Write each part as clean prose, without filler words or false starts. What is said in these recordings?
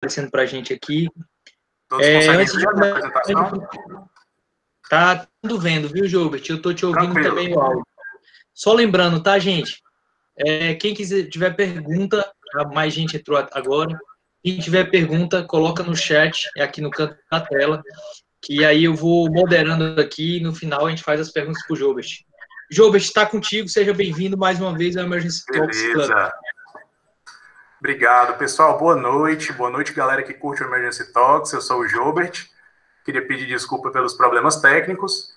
aparecendo para a gente aqui. Todos conseguem Antes de ver a começar, apresentação? tá tudo vendo, viu, Joubert? Eu tô te ouvindo Tranquilo. também o áudio. Só lembrando, tá, gente? Quem tiver pergunta, mais gente entrou agora. Quem tiver pergunta, coloca no chat, aqui no canto da tela, que aí eu vou moderando aqui e no final a gente faz as perguntas para o Joubert. Joubert, está contigo, seja bem-vindo mais uma vez ao Emergency Talks Club. Beleza. Obrigado, pessoal. Boa noite, galera que curte o Emergency Talks. Eu sou o Joubert. Queria pedir desculpa pelos problemas técnicos.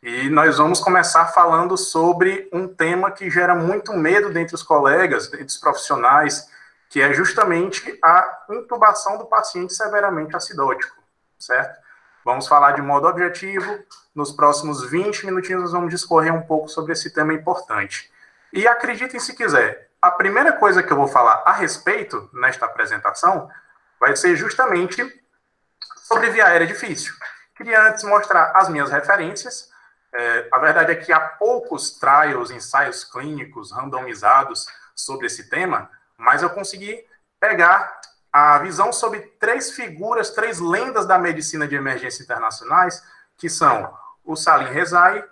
E nós vamos começar falando sobre um tema que gera muito medo dentre os colegas, dentre os profissionais, que é justamente a intubação do paciente severamente acidótico, certo? Vamos falar de modo objetivo. Nos próximos 20 minutinhos nós vamos discorrer um pouco sobre esse tema importante. E acreditem se quiser, a primeira coisa que eu vou falar a respeito nesta apresentação vai ser justamente sobre via aérea difícil. Queria antes mostrar as minhas referências. A verdade é que há poucos trials, ensaios clínicos randomizados sobre esse tema, mas eu consegui pegar a visão sobre três figuras, três lendas da medicina de emergência internacionais, que são o Salim Rezaei,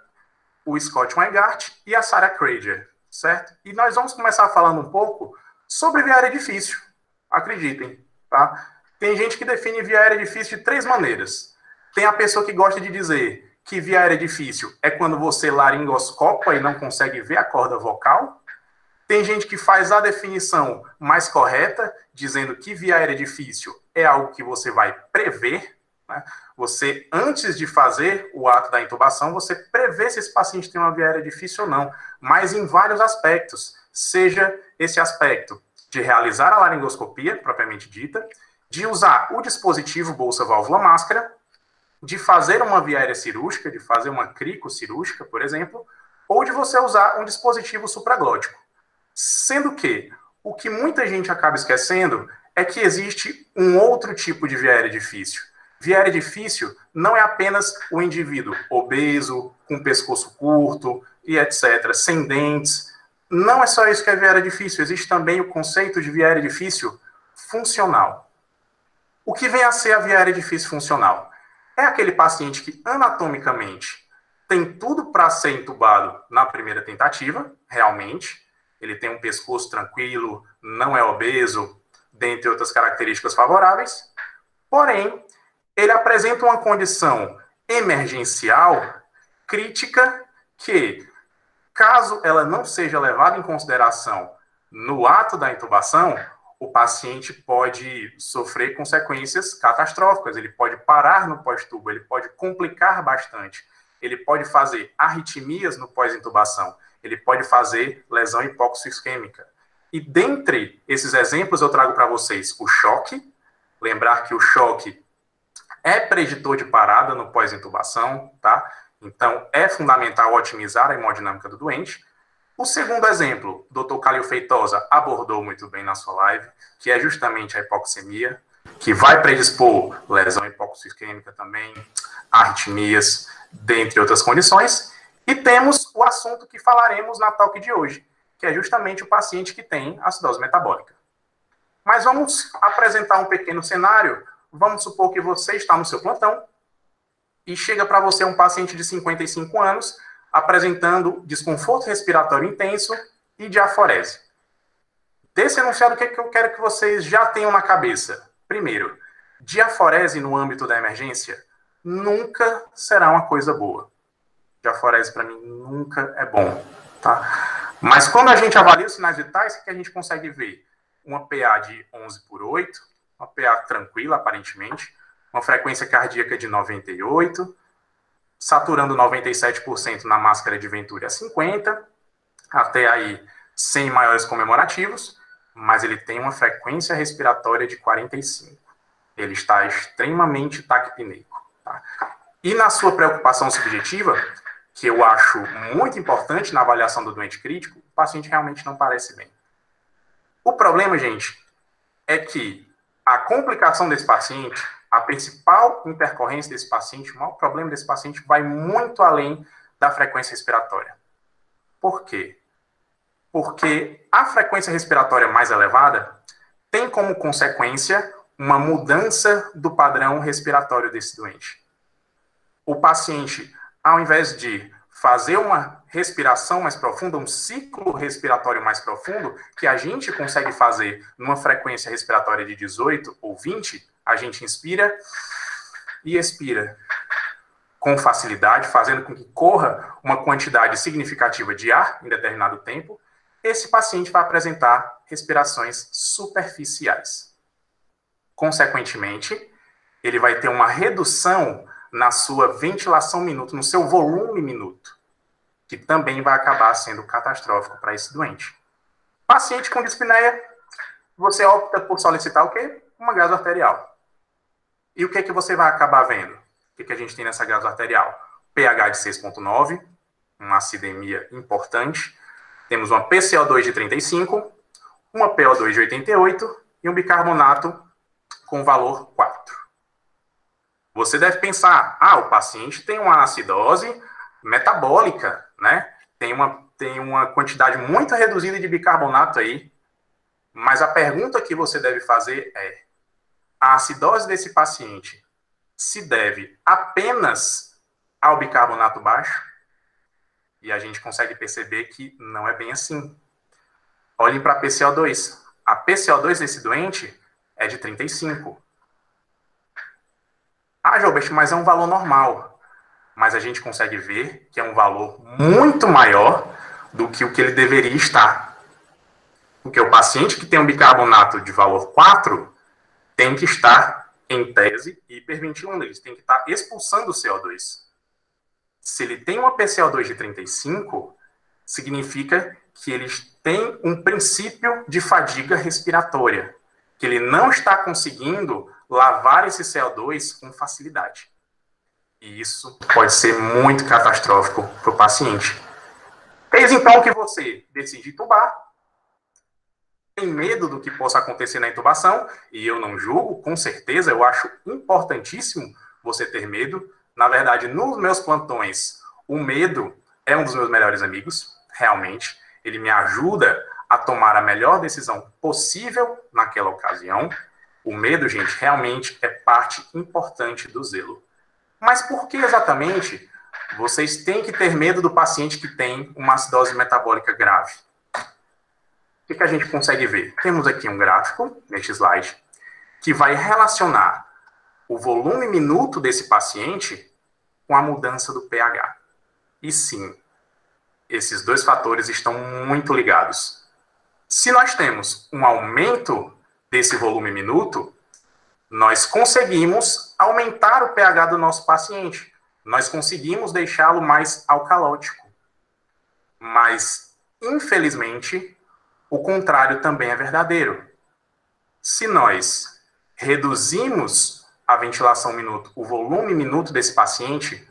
o Scott Weingart e a Sarah Krager, certo? E nós vamos começar falando um pouco sobre via aérea difícil, acreditem, tá? Tem gente que define via aérea difícil de três maneiras. Tem a pessoa que gosta de dizer que via aérea difícil é quando você laringoscopa e não consegue ver a corda vocal. Tem gente que faz a definição mais correta, dizendo que via aérea difícil é algo que você vai prever, né? Você, antes de fazer o ato da intubação, você prevê se esse paciente tem uma via aérea difícil ou não, mas em vários aspectos, seja esse aspecto de realizar a laringoscopia, propriamente dita, de usar o dispositivo bolsa-válvula-máscara, de fazer uma via aérea cirúrgica, de fazer uma crico cirúrgica, por exemplo, ou de você usar um dispositivo supraglótico. Sendo que o que muita gente acaba esquecendo é que existe um outro tipo de via aérea difícil. Via aérea difícil não é apenas o indivíduo obeso, com pescoço curto e etc., sem dentes. Não é só isso que é via aérea difícil. Existe também o conceito de via aérea difícil funcional. O que vem a ser a via aérea difícil funcional? É aquele paciente que anatomicamente tem tudo para ser entubado na primeira tentativa, realmente. Ele tem um pescoço tranquilo, não é obeso, dentre outras características favoráveis. Porém, ele apresenta uma condição emergencial crítica que, caso ela não seja levada em consideração no ato da intubação, o paciente pode sofrer consequências catastróficas, ele pode parar no pós-tubo, ele pode complicar bastante, ele pode fazer arritmias no pós-intubação, ele pode fazer lesão hipóxico-isquêmica. E dentre esses exemplos eu trago para vocês o choque, lembrar que o choque é preditor de parada no pós-intubação, tá? Então é fundamental otimizar a hemodinâmica do doente. O segundo exemplo, o Dr. Calil Feitosa abordou muito bem na sua live, que é justamente a hipoxemia, que vai predispor lesão hipóxico-isquêmica também, arritmias, dentre outras condições. E temos o assunto que falaremos na talk de hoje, que é justamente o paciente que tem acidose metabólica. Mas vamos apresentar um pequeno cenário. Vamos supor que você está no seu plantão e chega para você um paciente de 55 anos apresentando desconforto respiratório intenso e diaforese. Desse enunciado, o que eu quero que vocês já tenham na cabeça? Primeiro, diaforese no âmbito da emergência nunca será uma coisa boa. Diaforese, para mim, nunca é bom, tá? Mas quando a gente avalia os sinais vitais, o que a gente consegue ver? Uma PA de 11/8, uma PA tranquila, aparentemente, uma frequência cardíaca de 98, saturando 97% na máscara de Venturi a 50, até aí sem maiores comemorativos, mas ele tem uma frequência respiratória de 45. Ele está extremamente taquipneico, tá? E na sua preocupação subjetiva, que eu acho muito importante na avaliação do doente crítico, o paciente realmente não parece bem. O problema, gente, é que a complicação desse paciente, a principal intercorrência desse paciente, o maior problema desse paciente vai muito além da frequência respiratória. Por quê? Porque a frequência respiratória mais elevada tem como consequência uma mudança do padrão respiratório desse doente. O paciente, ao invés de fazer uma respiração mais profunda, um ciclo respiratório mais profundo, que a gente consegue fazer numa frequência respiratória de 18 ou 20, a gente inspira e expira com facilidade, fazendo com que corra uma quantidade significativa de ar em determinado tempo, esse paciente vai apresentar respirações superficiais. Consequentemente, ele vai ter uma redução na sua ventilação minuto, no seu volume minuto, que também vai acabar sendo catastrófico para esse doente. Paciente com dispneia, você opta por solicitar o quê? Uma gasoarterial. E o que é que você vai acabar vendo? O que a gente tem nessa gasoarterial? pH de 6,9, uma acidemia importante. Temos uma PCO2 de 35, uma PO2 de 88 e um bicarbonato com valor 4. Você deve pensar, o paciente tem uma acidose metabólica, né? Tem uma quantidade muito reduzida de bicarbonato aí. Mas a pergunta que você deve fazer é, a acidose desse paciente se deve apenas ao bicarbonato baixo? E a gente consegue perceber que não é bem assim. Olhem para a PCO2. A PCO2 desse doente é de 35. Gilbert, mas é um valor normal. Mas a gente consegue ver que é um valor muito maior do que o que ele deveria estar. Porque o paciente que tem um bicarbonato de valor 4 tem que estar, em tese, hiperventilando. Ele tem que estar expulsando o CO2. Se ele tem uma PCO2 de 35, significa que ele tem um princípio de fadiga respiratória, que ele não está conseguindo lavar esse CO2 com facilidade. E isso pode ser muito catastrófico para o paciente. Eis então que você decide intubar, tem medo do que possa acontecer na intubação, e eu não julgo, com certeza, eu acho importantíssimo você ter medo. Na verdade, nos meus plantões, o medo é um dos meus melhores amigos, realmente. Ele me ajuda a tomar a melhor decisão possível naquela ocasião. O medo, gente, realmente é parte importante do zelo. Mas por que exatamente vocês têm que ter medo do paciente que tem uma acidose metabólica grave? O que a gente consegue ver? Temos aqui um gráfico, neste slide, que vai relacionar o volume minuto desse paciente com a mudança do pH. E sim, esses dois fatores estão muito ligados. Se nós temos um aumento desse volume minuto, nós conseguimos aumentar o pH do nosso paciente. Nós conseguimos deixá-lo mais alcalótico. Mas, infelizmente, o contrário também é verdadeiro. Se nós reduzimos a ventilação minuto, o volume minuto desse paciente,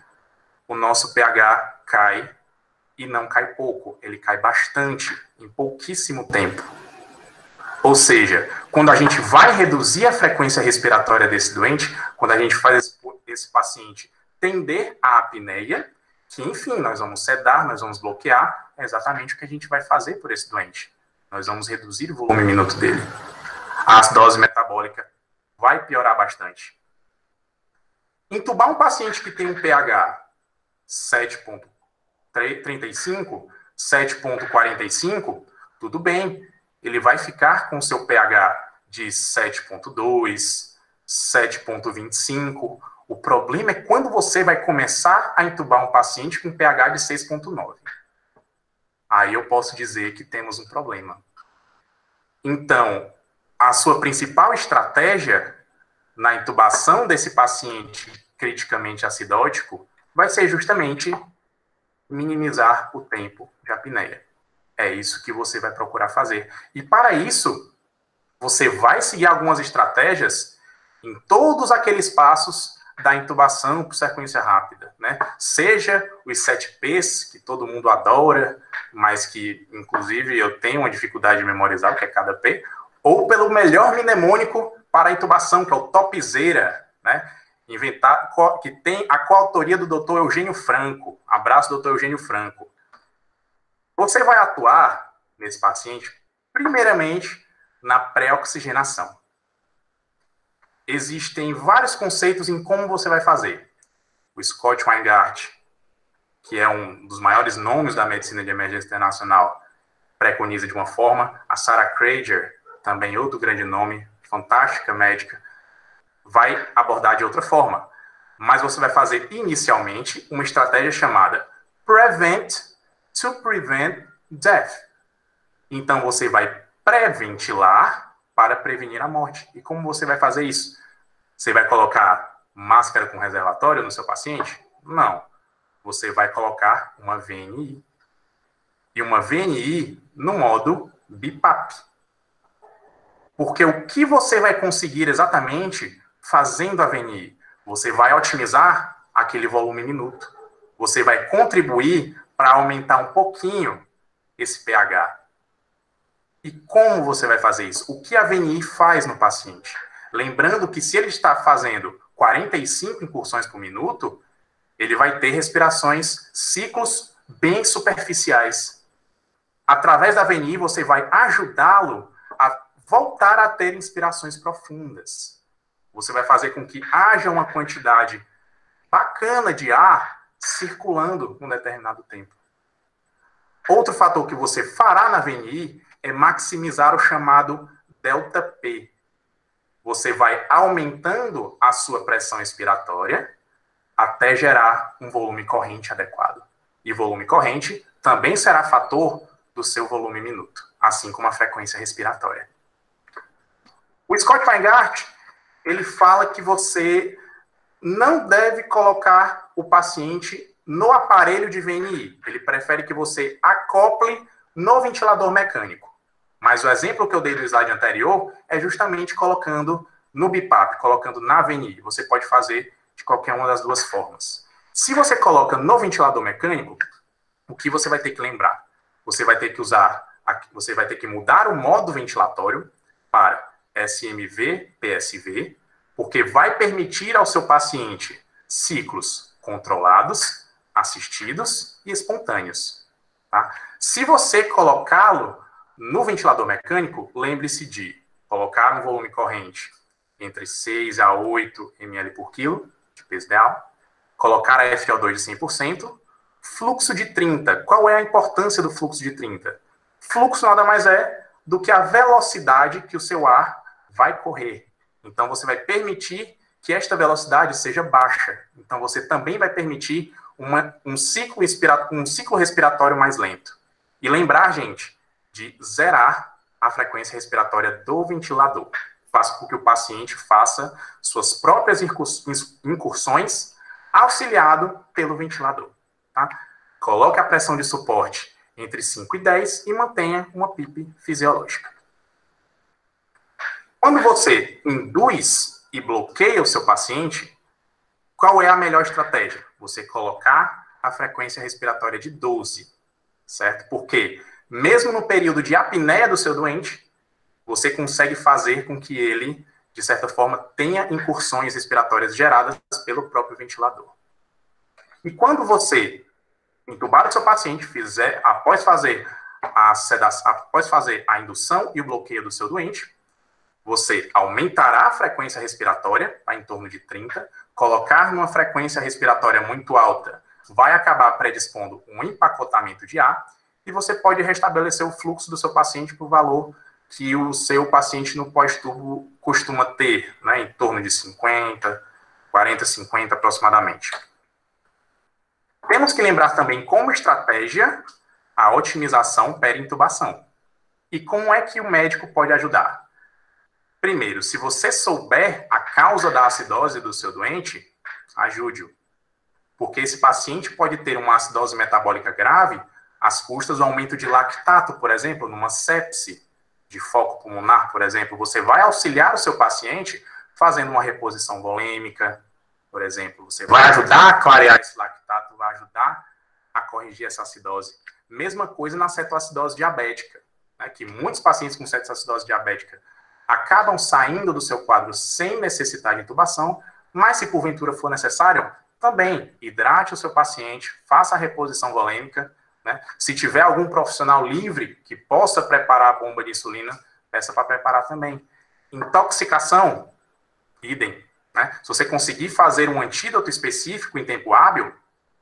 o nosso pH cai, e não cai pouco, ele cai bastante, em pouquíssimo tempo. Ou seja, quando a gente vai reduzir a frequência respiratória desse doente, quando a gente faz esse paciente tender à apneia, que enfim, nós vamos sedar, nós vamos bloquear, é exatamente o que a gente vai fazer por esse doente. Nós vamos reduzir o volume minuto dele. A acidose metabólica vai piorar bastante. Intubar um paciente que tem um pH 7,35, 7,45, tudo bem. Ele vai ficar com seu pH de 7,2, 7,25. O problema é quando você vai começar a intubar um paciente com pH de 6,9. Aí eu posso dizer que temos um problema. Então, a sua principal estratégia na intubação desse paciente criticamente acidótico vai ser justamente minimizar o tempo de apneia. É isso que você vai procurar fazer. E para isso, você vai seguir algumas estratégias em todos aqueles passos da intubação por sequência rápida, né? Seja os 7 P's, que todo mundo adora, mas que, inclusive, eu tenho uma dificuldade de memorizar o que é cada P, ou pelo melhor mnemônico para a intubação, que é o topzera, né? Que tem a coautoria do Dr. Eugênio Franco. Abraço, Dr. Eugênio Franco. Você vai atuar nesse paciente, primeiramente, na pré-oxigenação. existem vários conceitos em como você vai fazer. O Scott Weingart, que é um dos maiores nomes da medicina de emergência internacional, preconiza de uma forma. A Sarah Krager, também outro grande nome, fantástica médica, vai abordar de outra forma. Mas você vai fazer inicialmente uma estratégia chamada Prevent to Prevent Death. Então você vai pré-ventilar para prevenir a morte. E como você vai fazer isso? Você vai colocar máscara com reservatório no seu paciente? Não. Você vai colocar uma VNI. E uma VNI no modo BiPAP. Porque o que você vai conseguir exatamente fazendo a VNI? Você vai otimizar aquele volume minuto. Você vai contribuir para aumentar um pouquinho esse pH. E como você vai fazer isso? O que a VNI faz no paciente? Lembrando que se ele está fazendo 45 incursões por minuto, ele vai ter respirações, ciclos bem superficiais. Através da VNI, você vai ajudá-lo a voltar a ter inspirações profundas. Você vai fazer com que haja uma quantidade bacana de ar circulando um determinado tempo. Outro fator que você fará na VNI é maximizar o chamado ΔP. Você vai aumentando a sua pressão expiratória até gerar um volume corrente adequado. E volume corrente também será fator do seu volume minuto, assim como a frequência respiratória. O Scott Weingart, ele fala que você não deve colocar o paciente no aparelho de VNI. Ele prefere que você acople no ventilador mecânico. Mas o exemplo que eu dei no slide anterior é justamente colocando no BiPAP, colocando na VNI. Você pode fazer de qualquer uma das duas formas. Se você coloca no ventilador mecânico, o que você vai ter que lembrar? Você vai ter que você vai ter que mudar o modo ventilatório para SMV/PSV, porque vai permitir ao seu paciente ciclos controlados, assistidos e espontâneos. Tá? Se você colocá-lo no ventilador mecânico, lembre-se de colocar um volume corrente entre 6 a 8 ml por quilo, de peso ideal, colocar a FO2 de 100%, fluxo de 30. Qual é a importância do fluxo de 30? Fluxo nada mais é do que a velocidade que o seu ar vai correr. Então, você vai permitir que esta velocidade seja baixa. Então, você também vai permitir um ciclo respiratório mais lento. E lembrar, gente, de zerar a frequência respiratória do ventilador. Faça com que o paciente faça suas próprias incursões auxiliado pelo ventilador. Tá? Coloque a pressão de suporte entre 5 e 10 e mantenha uma PIP fisiológica. Quando você induz e bloqueia o seu paciente, qual é a melhor estratégia? Você colocar a frequência respiratória de 12, certo? Porque mesmo no período de apneia do seu doente, você consegue fazer com que ele, de certa forma, tenha incursões respiratórias geradas pelo próprio ventilador. E quando você intubar o seu paciente, após fazer a indução e o bloqueio do seu doente, você aumentará a frequência respiratória a em torno de 30, colocar numa frequência respiratória muito alta vai acabar predispondo um empacotamento de ar e você pode restabelecer o fluxo do seu paciente para o valor que o seu paciente no pós-tubo costuma ter, né, em torno de 50, 40, 50 aproximadamente. Temos que lembrar também como estratégia a otimização peri-intubação. E como é que o médico pode ajudar? Primeiro, se você souber a causa da acidose do seu doente, ajude-o. Porque esse paciente pode ter uma acidose metabólica grave às custas do aumento de lactato, por exemplo, numa sepse de foco pulmonar, por exemplo. Você vai auxiliar o seu paciente fazendo uma reposição volêmica, por exemplo. Você vai ajudar a clarear esse lactato, vai ajudar a corrigir essa acidose. Mesma coisa na cetoacidose diabética, né, que muitos pacientes com cetoacidose diabética acabam saindo do seu quadro sem necessitar de intubação, mas se porventura for necessário, também hidrate o seu paciente, faça a reposição volêmica, né? Se tiver algum profissional livre que possa preparar a bomba de insulina, peça para preparar também. Intoxicação, idem. Né? Se você conseguir fazer um antídoto específico em tempo hábil,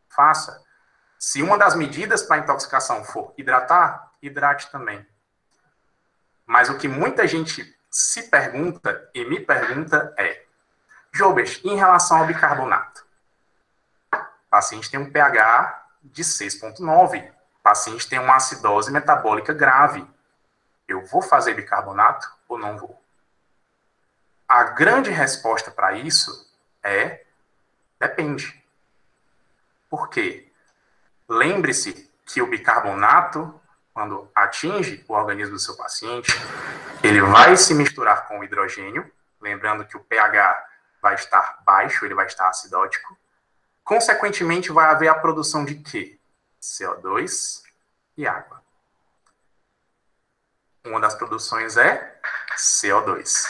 faça. Se uma das medidas para intoxicação for hidratar, hidrate também. Mas o que muita gente se pergunta e me pergunta é: Jobert, em relação ao bicarbonato, o paciente tem um pH de 6,9. O paciente tem uma acidose metabólica grave. Eu vou fazer bicarbonato ou não vou? A grande resposta para isso é: depende. Por quê? Lembre-se que o bicarbonato, quando atinge o organismo do seu paciente, ele vai se misturar com o hidrogênio, lembrando que o pH vai estar baixo, ele vai estar acidótico. Consequentemente, vai haver a produção de quê? CO2 e água. Uma das produções é CO2.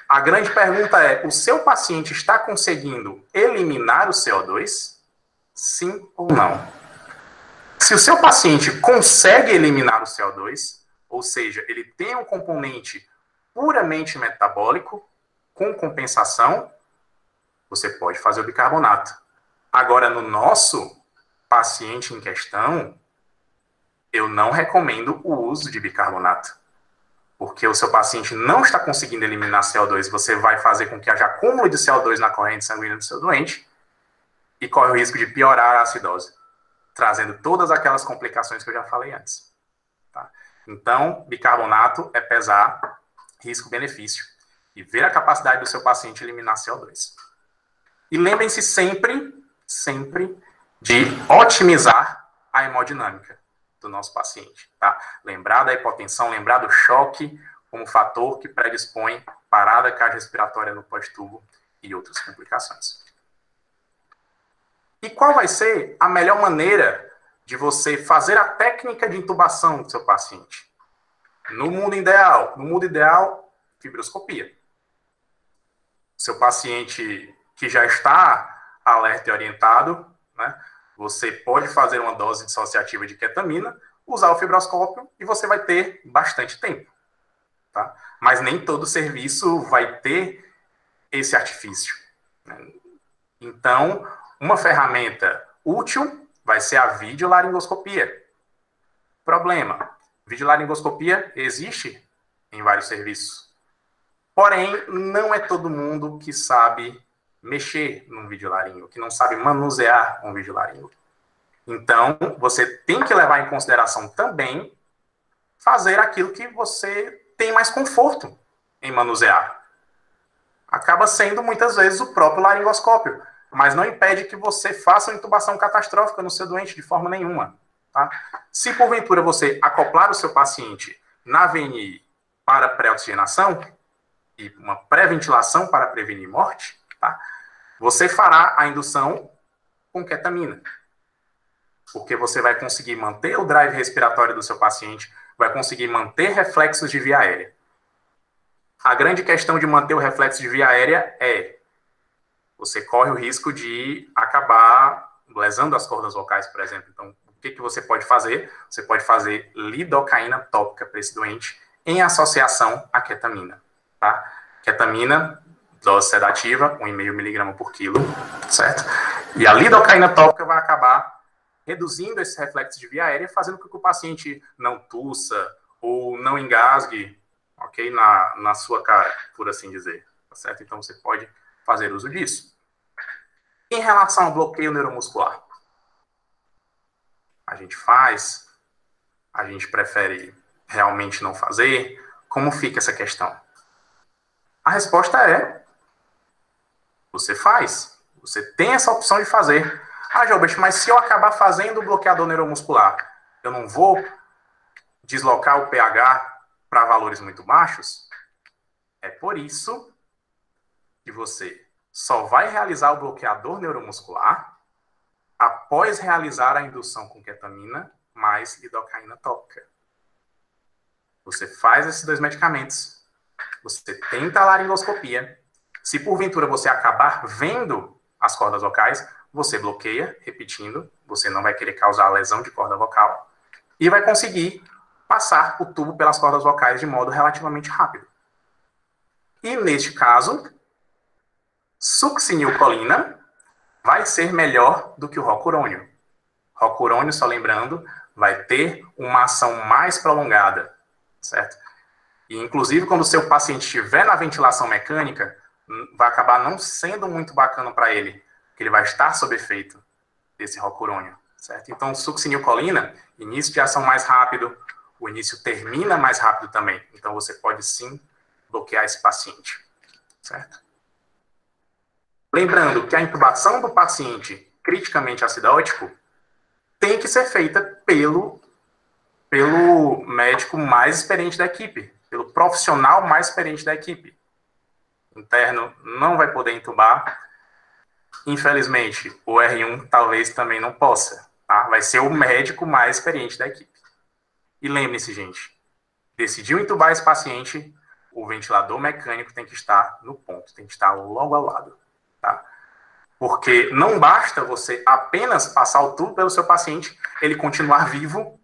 A grande pergunta é: o seu paciente está conseguindo eliminar o CO2? Sim ou não? Se o seu paciente consegue eliminar o CO2, ou seja, ele tem um componente puramente metabólico, com compensação, você pode fazer o bicarbonato. Agora, no nosso paciente em questão, eu não recomendo o uso de bicarbonato. Porque o seu paciente não está conseguindo eliminar CO2, você vai fazer com que haja acúmulo de CO2 na corrente sanguínea do seu doente e corre o risco de piorar a acidose, trazendo todas aquelas complicações que eu já falei antes. Tá? Então, bicarbonato é pesar risco-benefício e ver a capacidade do seu paciente eliminar CO2. E lembrem-se sempre de otimizar a hemodinâmica do nosso paciente. Tá? Lembrar da hipotensão, lembrar do choque como fator que predispõe parada cardiorrespiratória no pós-tubo e outras complicações. E qual vai ser a melhor maneira de você fazer a técnica de intubação do seu paciente? No mundo ideal, fibroscopia. Seu paciente que já está alerta e orientado, né, você pode fazer uma dose dissociativa de ketamina, usar o fibroscópio e você vai ter bastante tempo. Tá? Mas nem todo serviço vai ter esse artifício. Né? Então, uma ferramenta útil vai ser a videolaringoscopia. Problema: videolaringoscopia existe em vários serviços. Porém, não é todo mundo que sabe mexer num videolaringo, que não sabe manusear um videolaringo. Então, você tem que levar em consideração também fazer aquilo que você tem mais conforto em manusear. Acaba sendo, muitas vezes, o próprio laringoscópio, mas não impede que você faça uma intubação catastrófica no seu doente de forma nenhuma. Tá? Se, porventura, você acoplar o seu paciente na VNI para pré-oxigenação e uma pré-ventilação para prevenir morte, tá? Você fará a indução com ketamina, porque você vai conseguir manter o drive respiratório do seu paciente, vai conseguir manter reflexos de via aérea. A grande questão de manter o reflexo de via aérea é: você corre o risco de acabar lesando as cordas vocais, por exemplo. Então, o que você pode fazer? Você pode fazer lidocaína tópica para esse doente em associação à ketamina. Tá? Ketamina, dose sedativa, 1,5 mg por quilo, certo? E a lidocaína tópica vai acabar reduzindo esse reflexo de via aérea, fazendo com que o paciente não tussa ou não engasgue, ok? Na sua cara, por assim dizer, tá certo? Então, você pode fazer uso disso. Em relação ao bloqueio neuromuscular, a gente faz, a gente prefere realmente não fazer? Como fica essa questão? A resposta é: você faz. Você tem essa opção de fazer. Ah, Gilbert, mas se eu acabar fazendo o bloqueador neuromuscular, eu não vou deslocar o pH para valores muito baixos? É por isso que você só vai realizar o bloqueador neuromuscular após realizar a indução com ketamina mais lidocaína tópica. Você faz esses dois medicamentos, você tenta a laringoscopia. Se porventura você acabar vendo as cordas vocais, você bloqueia, repetindo, você não vai querer causar lesão de corda vocal e vai conseguir passar o tubo pelas cordas vocais de modo relativamente rápido. E neste caso, Succinilcolina vai ser melhor do que o rocurônio. Rocurônio, só lembrando, vai ter uma ação mais prolongada, certo? E, inclusive, quando o seu paciente estiver na ventilação mecânica, vai acabar não sendo muito bacana para ele, porque ele vai estar sob efeito desse rocurônio, certo? Então, succinilcolina, início de ação mais rápido, o início termina mais rápido também. Então, você pode, sim, bloquear esse paciente, certo? Lembrando que a intubação do paciente criticamente acidótico tem que ser feita pelo médico mais experiente da equipe, pelo profissional mais experiente da equipe. Interno não vai poder intubar. Infelizmente, o R1 talvez também não possa. Tá? Vai ser o médico mais experiente da equipe. E lembre-se, gente, decidiu intubar esse paciente, o ventilador mecânico tem que estar no ponto, tem que estar logo ao lado. Tá? Porque não basta você apenas passar o tubo pelo seu paciente, ele continuar vivo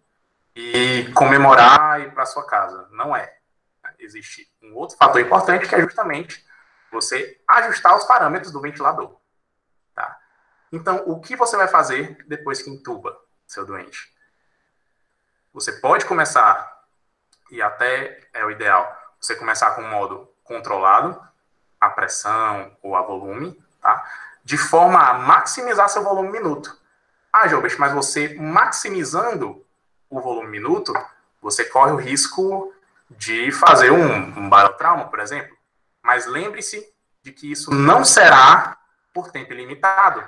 e comemorar e ir para sua casa. Não é. Existe um outro fator importante que é justamente você ajustar os parâmetros do ventilador. Tá? Então, o que você vai fazer depois que intuba seu doente? Você pode começar, e até é o ideal, você começar com um modo controlado, a pressão ou a volume, tá? De forma a maximizar seu volume minuto. Ah, Jobert, mas você maximizando o volume minuto, você corre o risco de fazer um barotrauma, por exemplo. Mas lembre-se de que isso não será por tempo ilimitado.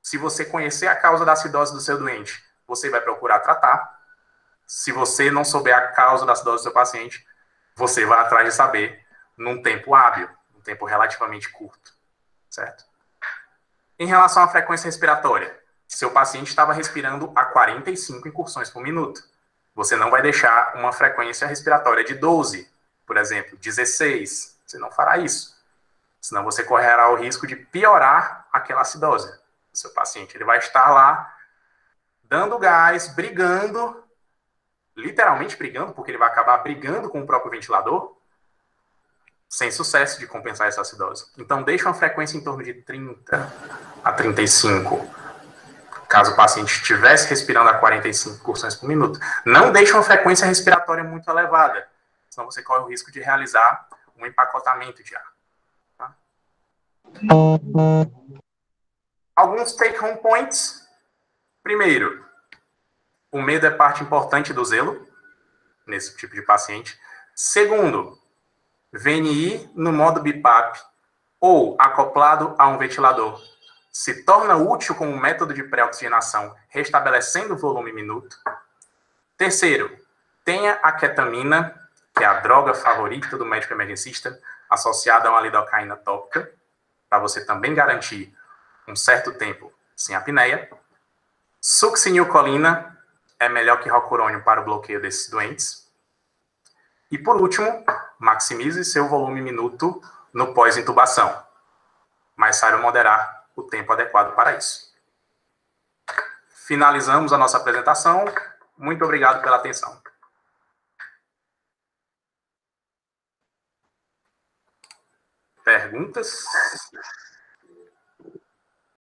Se você conhecer a causa da acidose do seu doente, você vai procurar tratar. Se você não souber a causa da acidose do seu paciente, você vai atrás de saber num tempo hábil, num tempo relativamente curto, certo? Em relação à frequência respiratória, seu paciente estava respirando a 45 incursões por minuto. Você não vai deixar uma frequência respiratória de 12, por exemplo, 16. Você não fará isso. Senão você correrá o risco de piorar aquela acidose do seu paciente. Ele vai estar lá dando gás, brigando, literalmente brigando, porque ele vai acabar brigando com o próprio ventilador, sem sucesso de compensar essa acidose. Então, deixa uma frequência em torno de 30 a 35, caso o paciente estivesse respirando a 45 incursões por minuto. Não deixa uma frequência respiratória muito elevada, senão você corre o risco de realizar um empacotamento de ar. Tá? Alguns take-home points. Primeiro, o medo é parte importante do zelo, nesse tipo de paciente. Segundo, VNI no modo BiPAP ou acoplado a um ventilador se torna útil como método de pré-oxigenação, restabelecendo o volume minuto. Terceiro, tenha a ketamina, que é a droga favorita do médico emergencista, associada a uma lidocaína tópica, para você também garantir um certo tempo sem apneia. Succinilcolina é melhor que rocurônio para o bloqueio desses doentes. E, por último, maximize seu volume minuto no pós-intubação, mas saiba moderar o tempo adequado para isso. Finalizamos a nossa apresentação. Muito obrigado pela atenção. Perguntas?